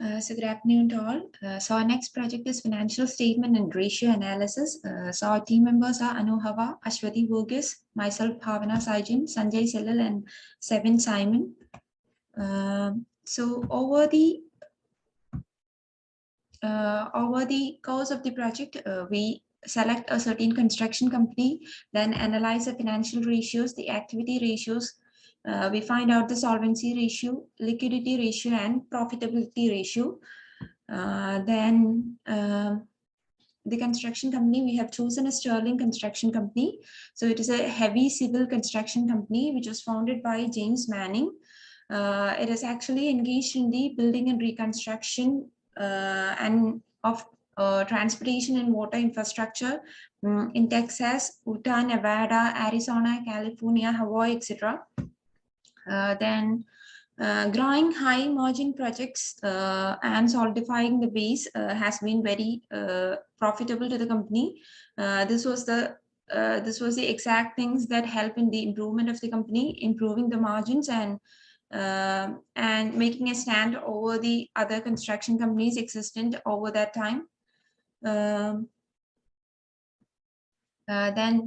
So good afternoon to all. So our next project is financial statement and ratio analysis. So our team members are Anu Hava, Ashwati Burgess, myself Bhavana Sajin, Sanjay Sellal, and Sevin Simon. So over the course of the project, we select a certain construction company, then analyze the financial ratios, the activity ratios. We find out the solvency ratio, liquidity ratio, and profitability ratio. Then the construction company we have chosen is Sterling Construction Company. So it is a heavy civil construction company which was founded by James Manning. It is actually engaged in the building and reconstruction and of transportation and water infrastructure in Texas, Utah, Nevada, Arizona, California, Hawaii, etc. Then growing high margin projects and solidifying the base has been very profitable to the company. This was the exact things that help in the improvement of the company, improving the margins and making a stand over the other construction companies existent over that time. Then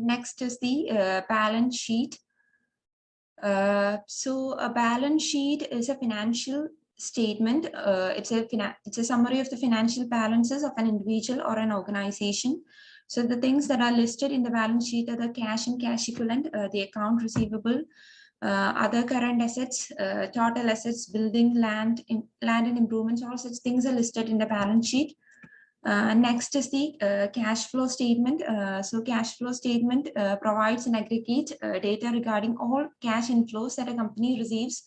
next is the balance sheet. So a balance sheet is a financial statement. It's a summary of the financial balances of an individual or an organization. So the things that are listed in the balance sheet are the cash and cash equivalent, the account receivable, other current assets, total assets, building, land and improvements. All such things are listed in the balance sheet. Next is the cash flow statement. So cash flow statement provides an aggregate data regarding all cash inflows that a company receives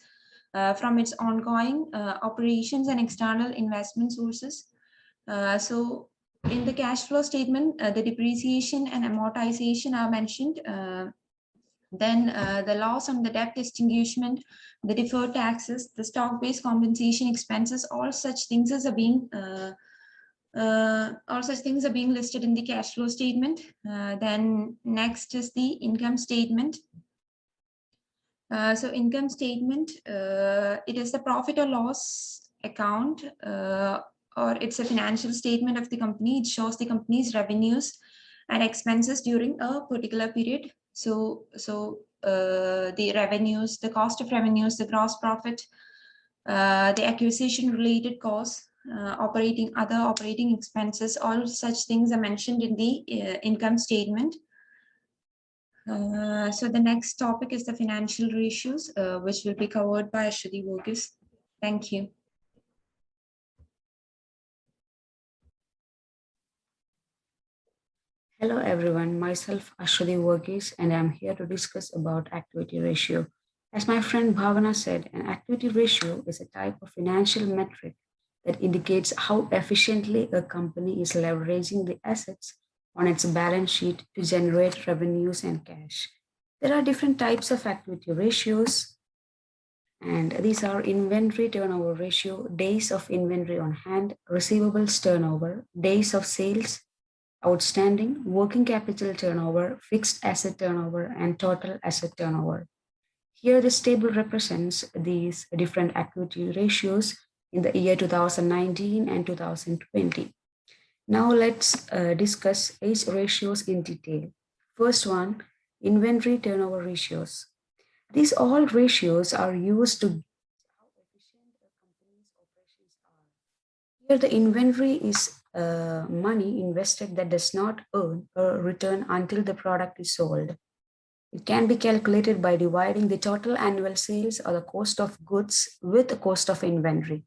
from its ongoing operations and external investment sources. So in the cash flow statement, the depreciation and amortization are mentioned. Then the loss on the debt extinguishment, the deferred taxes, the stock-based compensation expenses, all such things are being listed in the cash flow statement. Then next is the income statement. So income statement, it is the profit or loss account, or it's a financial statement of the company. It shows the company's revenues and expenses during a particular period. So the revenues, the cost of revenues, the gross profit, the acquisition related costs, other operating expenses, all such things are mentioned in the income statement. So the next topic is the financial ratios, which will be covered by Ashwati Burgess. Thank you. Hello everyone, myself Ashwati Varghese, and I'm here to discuss about activity ratio. As my friend Bhavana said, an activity ratio is a type of financial metric that indicates how efficiently a company is leveraging the assets on its balance sheet to generate revenues and cash. There are different types of activity ratios, and these are inventory turnover ratio, days of inventory on hand, receivables turnover, days of sales outstanding, working capital turnover, fixed asset turnover, and total asset turnover. Here, this table represents these different activity ratios in the year 2019 and 2020. Now, let's discuss each ratios in detail. First one, inventory turnover ratios. These all ratios are used to gauge how efficient a company's operations are. Here, the inventory is money invested that does not earn a return until the product is sold. It can be calculated by dividing the total annual sales or the cost of goods with the cost of inventory.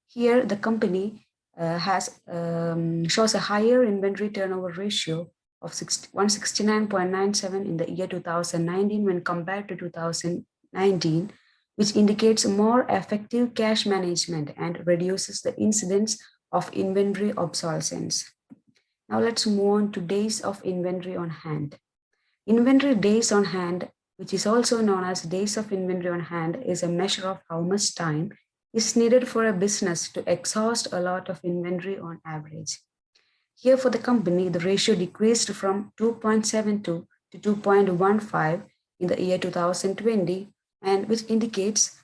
Here, the company shows a higher inventory turnover ratio of 169.97 in the year 2019 when compared to 2019, which indicates more effective cash management and reduces the incidence of inventory obsolescence. Now let's move on to days of inventory on hand. Inventory days on hand, which is also known as days of inventory on hand, is a measure of how much time is needed for a business to exhaust a lot of inventory on average. Here for the company, the ratio decreased from 2.72 to 2.15 in the year 2020, and which indicates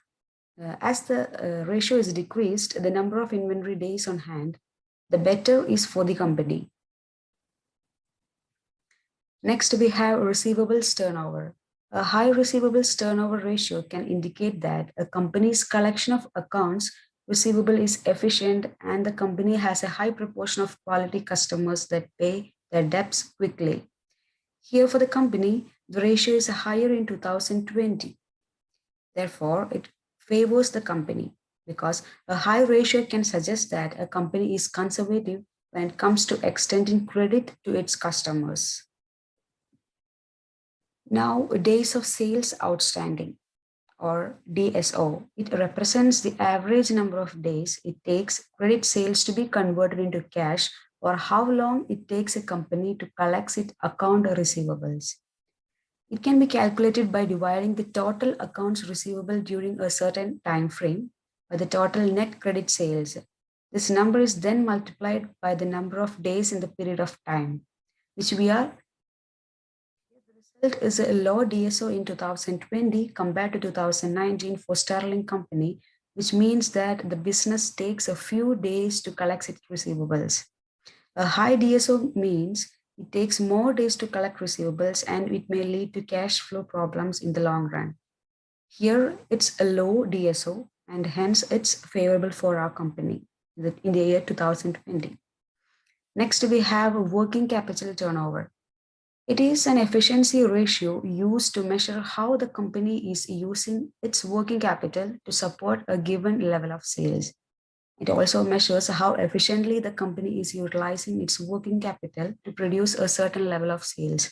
As the ratio is decreased, the number of inventory days on hand, the better is for the company. Next, we have receivables turnover. A high receivables turnover ratio can indicate that a company's collection of accounts receivable is efficient and the company has a high proportion of quality customers that pay their debts quickly. Here for the company, the ratio is higher in 2020. Therefore, it favors the company because a high ratio can suggest that a company is conservative when it comes to extending credit to its customers. Now, days of sales outstanding or DSO, it represents the average number of days it takes credit sales to be converted into cash or how long it takes a company to collect its account receivables. It can be calculated by dividing the total accounts receivable during a certain time frame by the total net credit sales. This number is then multiplied by the number of days in the period of time, which we are. The result is a low DSO in 2020 compared to 2019 for Sterling Company, which means that the business takes a few days to collect its receivables. A high DSO means it takes more days to collect receivables and it may lead to cash flow problems in the long run. Here, it's a low DSO and hence it's favorable for our company in the year 2020. Next, we have working capital turnover. It is an efficiency ratio used to measure how the company is using its working capital to support a given level of sales. It also measures how efficiently the company is utilizing its working capital to produce a certain level of sales.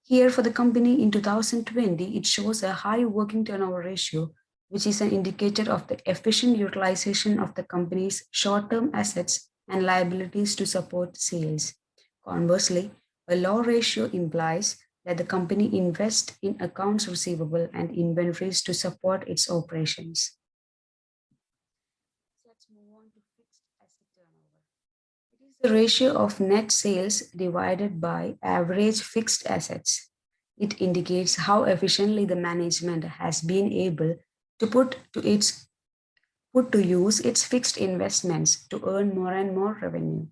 Here for the company in 2020, it shows a high working turnover ratio, which is an indicator of the efficient utilization of the company's short-term assets and liabilities to support sales. Conversely, a low ratio implies that the company invests in accounts receivable and inventories to support its operations. Let's move on to fixed asset turnover. It is the ratio of net sales divided by average fixed assets. It indicates how efficiently the management has been able to put to use its fixed investments to earn more and more revenue.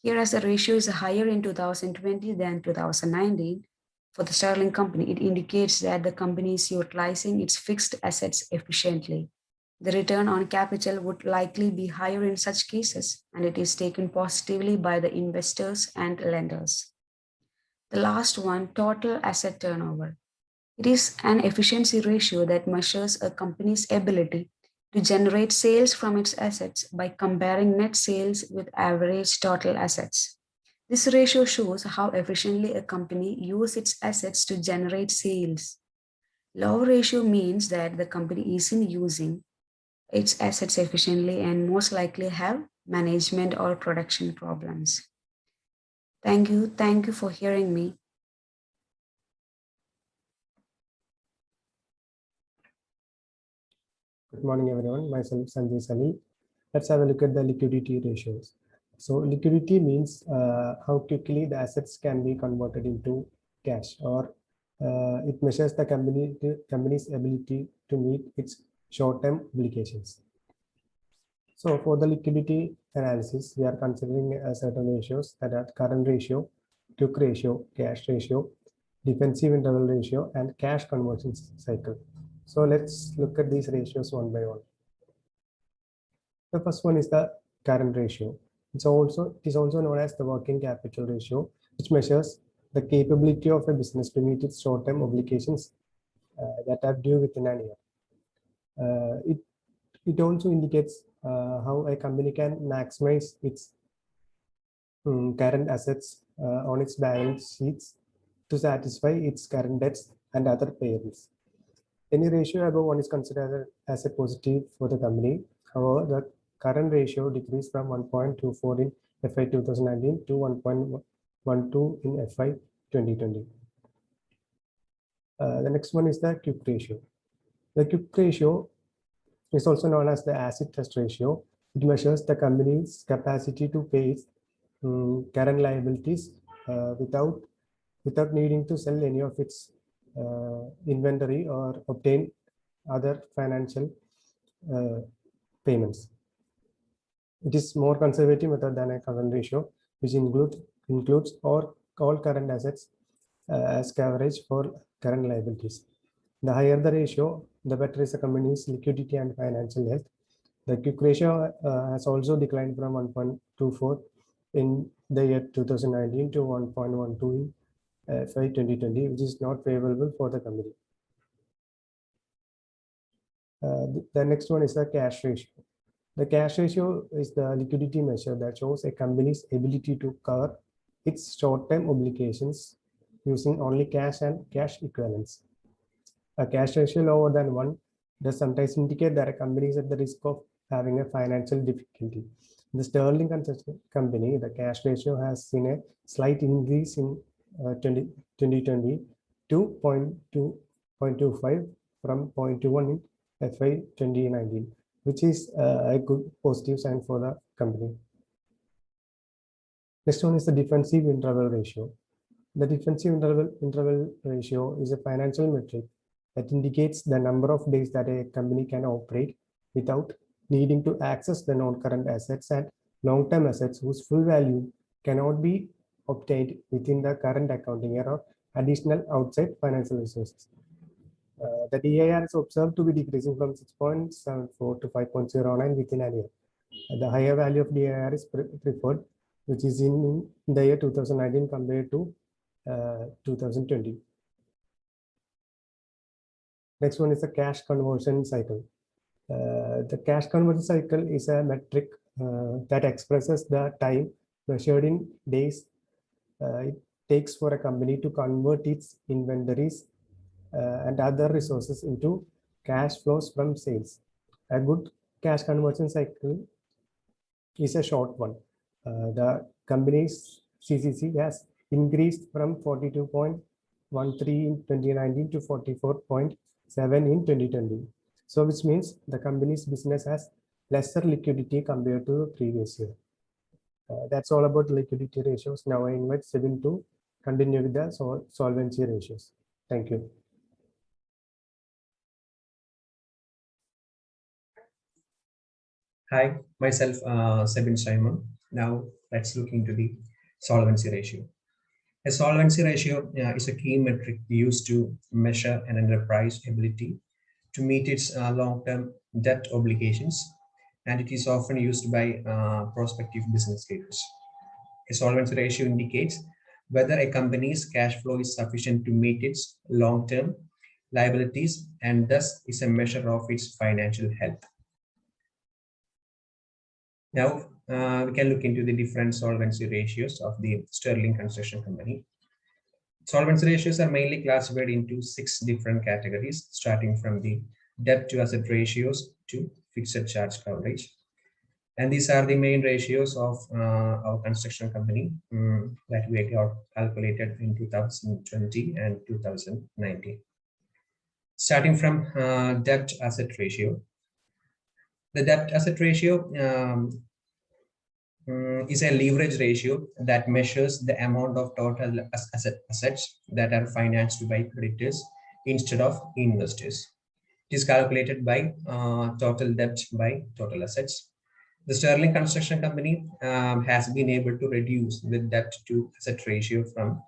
Here, as the ratio is higher in 2020 than 2019, for the Sterling Company, it indicates that the company is utilizing its fixed assets efficiently. The return on capital would likely be higher in such cases, and it is taken positively by the investors and lenders. The last one, total asset turnover. It is an efficiency ratio that measures a company's ability to generate sales from its assets by comparing net sales with average total assets. This ratio shows how efficiently a company uses its assets to generate sales. Low ratio means that the company isn't using its assets efficiently and most likely have management or production problems. Thank you. Thank you for hearing me. Good morning, everyone. Myself, Sanjay Sali. Let's have a look at the liquidity ratios. So liquidity means how quickly the assets can be converted into cash, or it measures the company's ability to meet its short-term obligations. So for the liquidity analysis, we are considering certain ratios that are current ratio, quick ratio, cash ratio, defensive interval ratio, and cash conversion cycle. So let's look at these ratios one by one. The first one is the current ratio. It is also known as the working capital ratio, which measures the capability of a business to meet its short-term obligations that are due within an year. It also indicates how a company can maximize its current assets on its balance sheets to satisfy its current debts and other payables. Any ratio above 1 is considered as a positive for the company. However, the current ratio decreased from 1.24 in FY 2019 to 1.12 in FY 2020. The next one is the quick ratio. The quick ratio is also known as the acid test ratio. It measures the company's capacity to pay its current liabilities without needing to sell any of its inventory or obtain other financial payments. It is more conservative method than a current ratio, which includes all current assets as coverage for current liabilities. The higher the ratio, the better is the company's liquidity and financial health. The quick ratio has also declined from 1.24 in the year 2019 to 1.12 in FY 2020, which is not favorable for the company. The next one is the cash ratio. The cash ratio is the liquidity measure that shows a company's ability to cover its short-term obligations using only cash and cash equivalents. A cash ratio lower than 1 does sometimes indicate that a company is at the risk of having a financial difficulty. In the Sterling Construction Company, the cash ratio has seen a slight increase in 2020 to 0.25 from 0.21 in FY 2019, which is a good positive sign for the company. Next one is the defensive interval ratio. The defensive interval ratio is a financial metric that indicates the number of days that a company can operate without needing to access the non-current assets and long-term assets whose full value cannot be obtained within the current accounting year or additional outside financial resources. The DIR is observed to be decreasing from 6.74 to 5.09 within a year. The higher value of DIR is preferred, which is in the year 2019 compared to 2020. Next one is the cash conversion cycle. The cash conversion cycle is a metric that expresses the time measured in days it takes for a company to convert its inventories and other resources into cash flows from sales. A good cash conversion cycle is a short one. The company's CCC has increased from 42.13 in 2019 to 44.7 in 2020. So which means the company's business has lesser liquidity compared to the previous year. That's all about liquidity ratios. Now I invite Sebin to continue with the solvency ratios. Thank you. Hi, myself Sebin Simon. Now let's look into the solvency ratio. A solvency ratio is a key metric used to measure an enterprise ability to meet its long-term debt obligations, and it is often used by prospective business leaders. A solvency ratio indicates whether a company's cash flow is sufficient to meet its long-term liabilities and thus is a measure of its financial health. Now we can look into the different solvency ratios of the Sterling Construction Company. Solvency ratios are mainly classified into 6 different categories, starting from the debt to asset ratios to fixed charge coverage. And these are the main ratios of our construction company that we got calculated in 2020 and 2019. Starting from debt asset ratio. The debt asset ratio is a leverage ratio that measures the amount of total assets that are financed by creditors instead of investors. It is calculated by total debt by total assets. The Sterling Construction Company has been able to reduce the debt to asset ratio from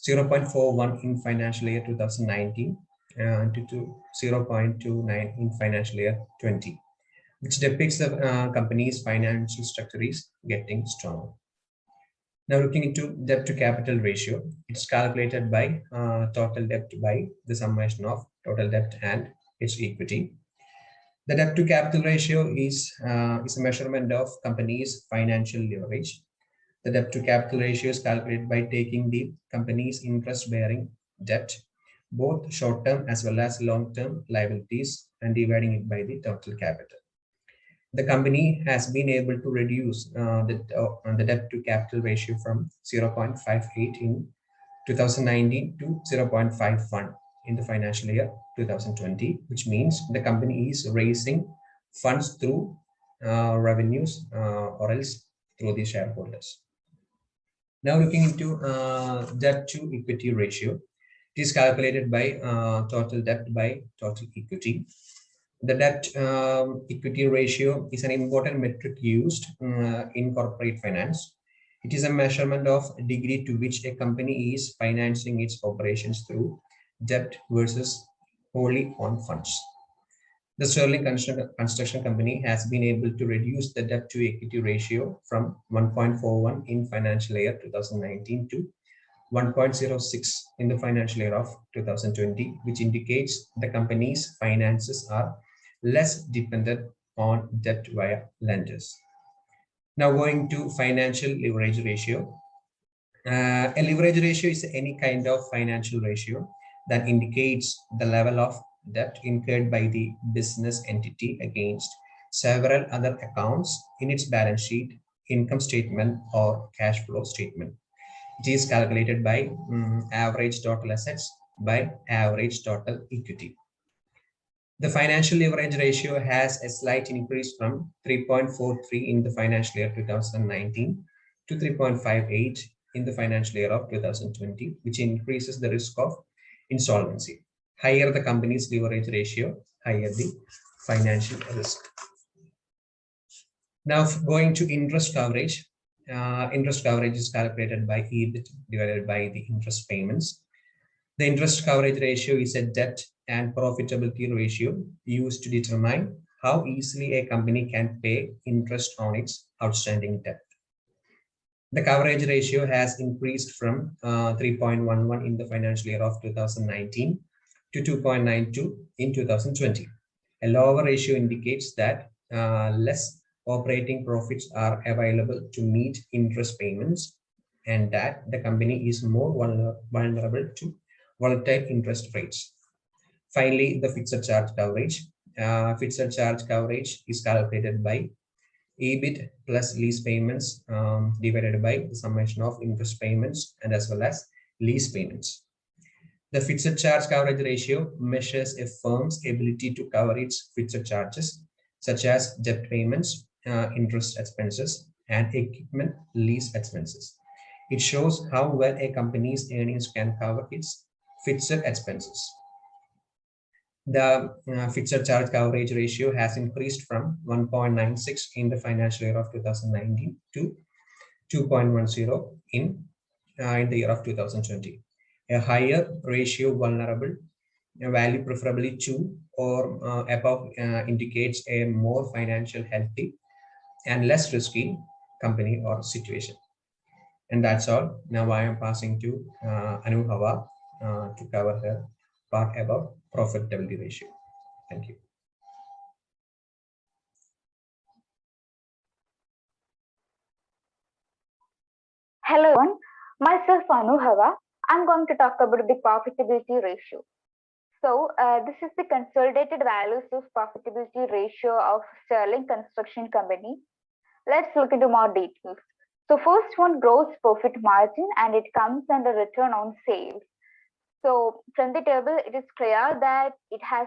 0.41 in financial year 2019 to 0.29 in financial year 20, which depicts the company's financial structure is getting stronger. Now looking into debt to capital ratio, it's calculated by total debt by the summation of total debt and its equity. The debt to capital ratio is a measurement of company's financial leverage. The debt to capital ratio is calculated by taking the company's interest-bearing debt, both short-term as well as long-term liabilities, and dividing it by the total capital. The company has been able to reduce the debt to capital ratio from 0.58 in 2019 to 0.51 in the financial year 2020, which means the company is raising funds through revenues or else through the shareholders. Now looking into debt to equity ratio, it is calculated by total debt by total equity. The debt equity ratio is an important metric used in corporate finance. It is a measurement of degree to which a company is financing its operations through debt versus wholly owned funds. The Sterling Construction Company has been able to reduce the debt to equity ratio from 1.41 in financial year 2019 to 1.06 in the financial year of 2020, which indicates the company's finances are less dependent on debt via lenders. Now going to financial leverage ratio. A leverage ratio is any kind of financial ratio that indicates the level of debt incurred by the business entity against several other accounts in its balance sheet, income statement, or cash flow statement. It is calculated by average total assets by average total equity. The financial leverage ratio has a slight increase from 3.43 in the financial year 2019 to 3.58 in the financial year of 2020, which increases the risk of insolvency. Higher the company's leverage ratio, higher the financial risk. Now going to interest coverage. Interest coverage is calculated by EBIT divided by the interest payments. The interest coverage ratio is a debt and profitability ratio used to determine how easily a company can pay interest on its outstanding debt. The coverage ratio has increased from 3.11 in the financial year of 2019 to 2.92 in 2020. A lower ratio indicates that less operating profits are available to meet interest payments and that the company is more vulnerable to volatile interest rates. Finally, the fixed charge coverage. Fixed charge coverage is calculated by EBIT plus lease payments divided by the summation of interest payments and as well as lease payments. The fixed charge coverage ratio measures a firm's ability to cover its fixed charges, such as debt payments, interest expenses, and equipment lease expenses. It shows how well a company's earnings can cover its fixed expenses. The fixed charge coverage ratio has increased from 1.96 in the financial year of 2019 to 2.10 in the year of 2020. A higher ratio vulnerable value, preferably 2 or above, indicates a more financial healthy and less risky company or situation. And that's all. Now I am passing to Anubhava to cover her part about profitability ratio. Thank you. Hello everyone, myself Anubhava. I'm going to talk about the profitability ratio. So this is the consolidated values of profitability ratio of Sterling Construction Company. Let's look into more details. So first one, gross profit margin, and it comes under return on sales. So from the table, it is clear that it has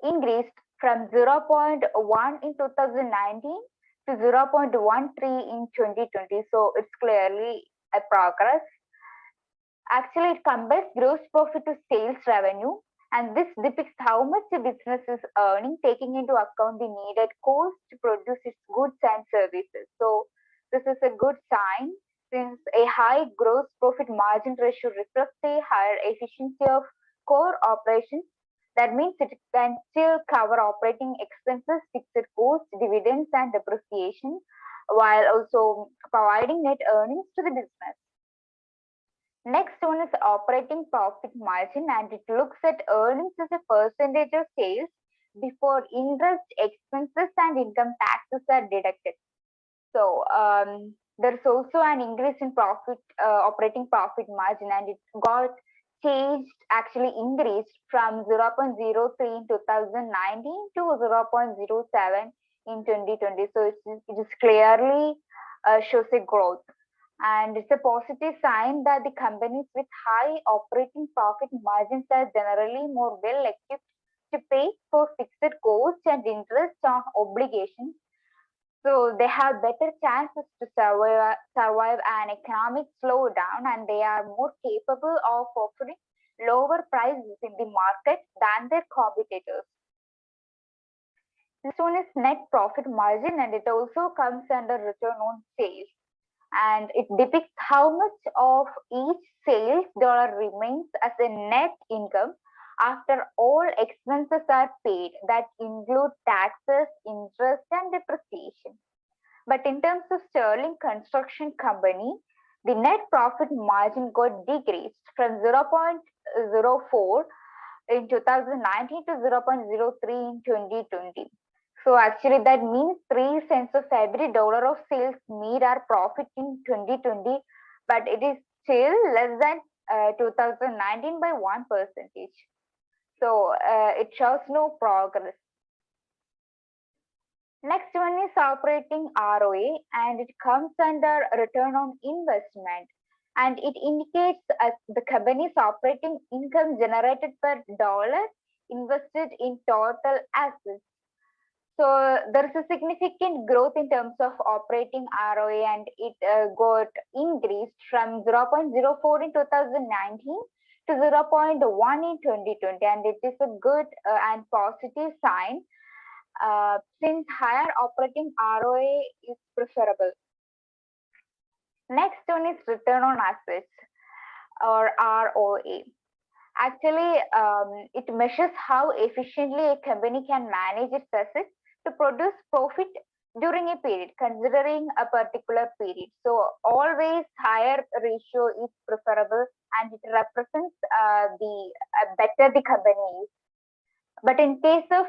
increased from 0.1 in 2019 to 0.13 in 2020. So it's clearly a progress. Actually, it compares gross profit to sales revenue, and this depicts how much a business is earning, taking into account the needed cost to produce its goods and services. So this is a good sign, since a high gross profit margin ratio reflects a higher efficiency of core operations. That means it can still cover operating expenses, fixed costs, dividends, and depreciation, while also providing net earnings to the business. Next one is operating profit margin, and it looks at earnings as a percentage of sales before interest, expenses, and income taxes are deducted. So there's also an increase in operating profit margin, and it got changed, actually increased from 0.03 in 2019 to 0.07 in 2020. So it is clearly shows a growth. And it's a positive sign that the companies with high operating profit margins are generally more well equipped to pay for fixed costs and interest on obligations. So they have better chances to survive an economic slowdown, and they are more capable of offering lower prices in the market than their competitors. This one is net profit margin, and it also comes under return on sales. And it depicts how much of each sales dollar remains as a net income after all expenses are paid, that include taxes, interest, and depreciation. But in terms of Sterling Construction Company, the net profit margin got decreased from 0.04 in 2019 to 0.03 in 2020. So actually that means 3 cents of every dollar of sales made are profit in 2020, but it is still less than 2019 by 1%. So it shows no progress. Next one is operating ROA, and it comes under return on investment, and it indicates the company's operating income generated per dollar invested in total assets. So there is a significant growth in terms of operating ROA, and it got increased from 0.04 in 2019 to 0.1 in 2020, and it is a good and positive sign since higher operating ROA is preferable. Next one is return on assets, or ROA. Actually, it measures how efficiently a company can manage its assets to produce profit during a period, considering a particular period. So always higher ratio is preferable, and it represents the better the company is. But in case of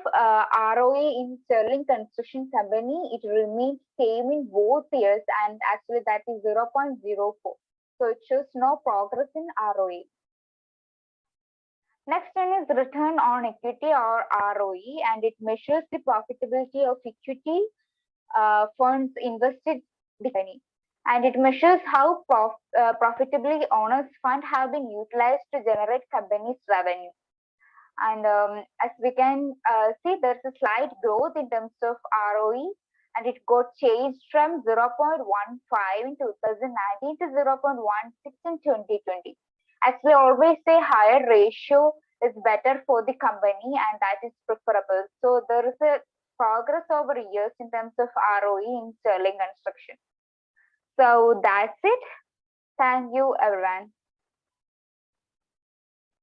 ROA in Sterling Construction Company, it remains same in both years, and actually that is 0.04. So it shows no progress in ROA. Next one is return on equity, or ROE, and it measures the profitability of equity funds invested in the company, and it measures how profitably owners' funds have been utilized to generate company's revenue. And as we can see, there's a slight growth in terms of ROE, and it got changed from 0.15 in 2019 to 0.16 in 2020. As we always say, higher ratio is better for the company, and that is preferable. So there is a progress over years in terms of ROE in Sterling Construction. So that's it. Thank you, everyone.